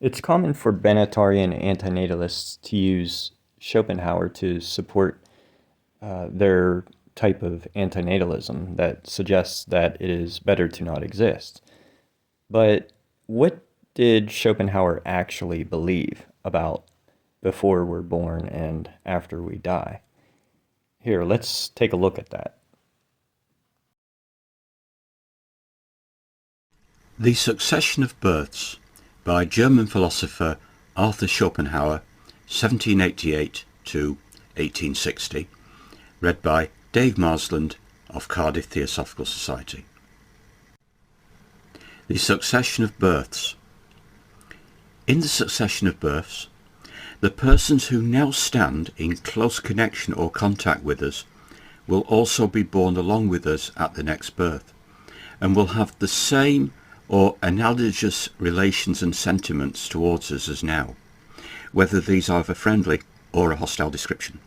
It's common for Benatarian antinatalists to use Schopenhauer to support their type of antinatalism that suggests that it is better to not exist. But what did Schopenhauer actually believe about before we're born and after we die? Here, let's take a look at that. The Succession of Births by German philosopher Arthur Schopenhauer, 1788 to 1860, read by Dave Marsland of Cardiff Theosophical Society. The Succession of Births. In the succession of births, the persons who now stand in close connection or contact with us will also be born along with us at the next birth, and will have the same or analogous relations and sentiments towards us as now, whether these are of a friendly or a hostile description.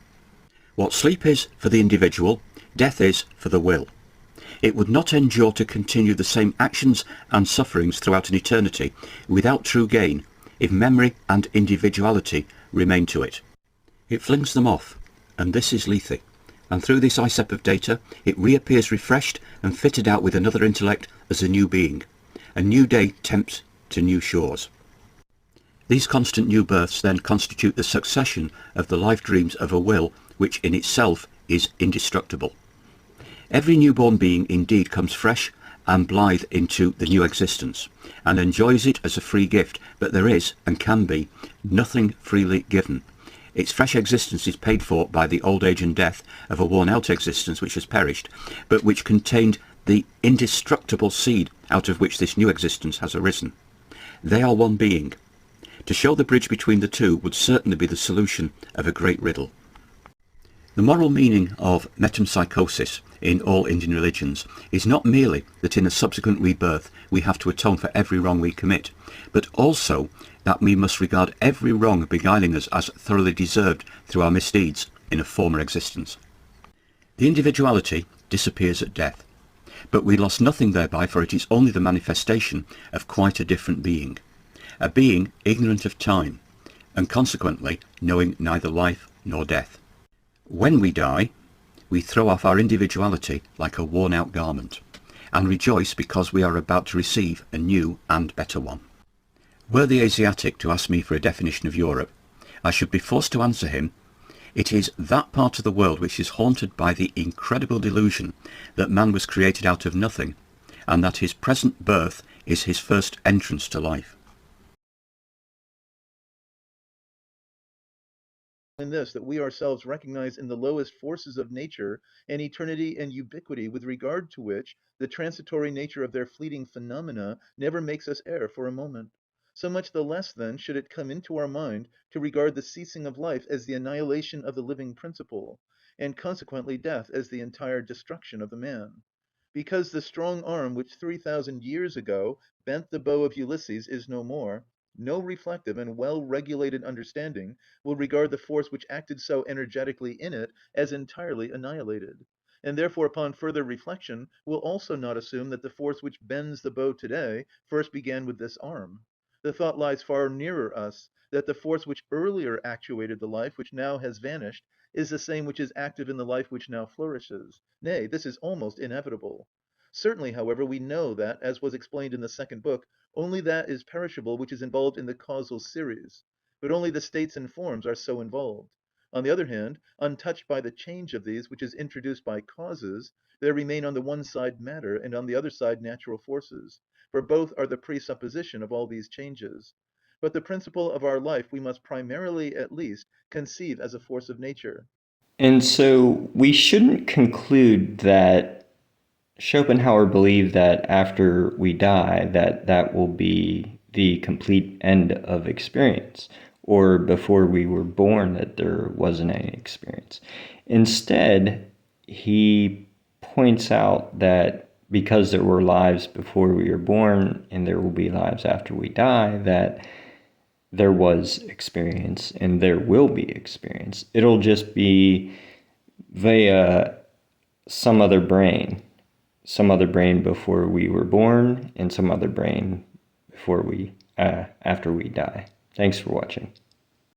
What sleep is for the individual, death is for the will. It would not endure to continue the same actions and sufferings throughout an eternity without true gain if memory and individuality remain to it. It flings them off, and this is lethe, and through this ISEP of data it reappears refreshed and fitted out with another intellect as a new being. A new day tempts to new shores. These constant new births then constitute the succession of the life dreams of a will which in itself is indestructible. Every newborn being indeed comes fresh and blithe into the new existence, and enjoys it as a free gift, but there is, and can be, nothing freely given. Its fresh existence is paid for by the old age and death of a worn-out existence which has perished, but which contained the indestructible seed out of which this new existence has arisen. They are one being. To show the bridge between the two would certainly be the solution of a great riddle. The moral meaning of metempsychosis in all Indian religions is not merely that in a subsequent rebirth we have to atone for every wrong we commit, but also that we must regard every wrong beguiling us as thoroughly deserved through our misdeeds in a former existence. The individuality disappears at death, but we lost nothing thereby, for it is only the manifestation of quite a different being, a being ignorant of time, and consequently knowing neither life nor death. When we die, we throw off our individuality like a worn-out garment, and rejoice because we are about to receive a new and better one. Were the Asiatic to ask me for a definition of Europe, I should be forced to answer him, it is that part of the world which is haunted by the incredible delusion that man was created out of nothing, and that his present birth is his first entrance to life. In this, that we ourselves recognize in the lowest forces of nature an eternity and ubiquity with regard to which the transitory nature of their fleeting phenomena never makes us err for a moment. So much the less, then, should it come into our mind to regard the ceasing of life as the annihilation of the living principle, and consequently death as the entire destruction of the man. Because the strong arm which 3,000 years ago bent the bow of Ulysses is no more, no reflective and well-regulated understanding will regard the force which acted so energetically in it as entirely annihilated, and therefore upon further reflection will also not assume that the force which bends the bow to‐day first began with this arm. The thought lies far nearer us, that the force which earlier actuated the life which now has vanished is the same which is active in the life which now flourishes. Nay, this is almost inevitable. Certainly, however, we know that, as was explained in the second book, only that is perishable which is involved in the causal series, but only the states and forms are so involved. On the other hand, untouched by the change of these, which is introduced by causes, there remain on the one side matter, and on the other side natural forces, for both are the presupposition of all these changes. But the principle of our life we must primarily, at least, conceive as a force of nature. And so we shouldn't conclude that Schopenhauer believed that after we die, that will be the complete end of experience, or before we were born that there wasn't any experience. Instead, he points out that because there were lives before we were born and there will be lives after we die, that there was experience and there will be experience. It'll just be via some other brain, some other brain before we were born and some other brain before we after we die. Thanks for watching.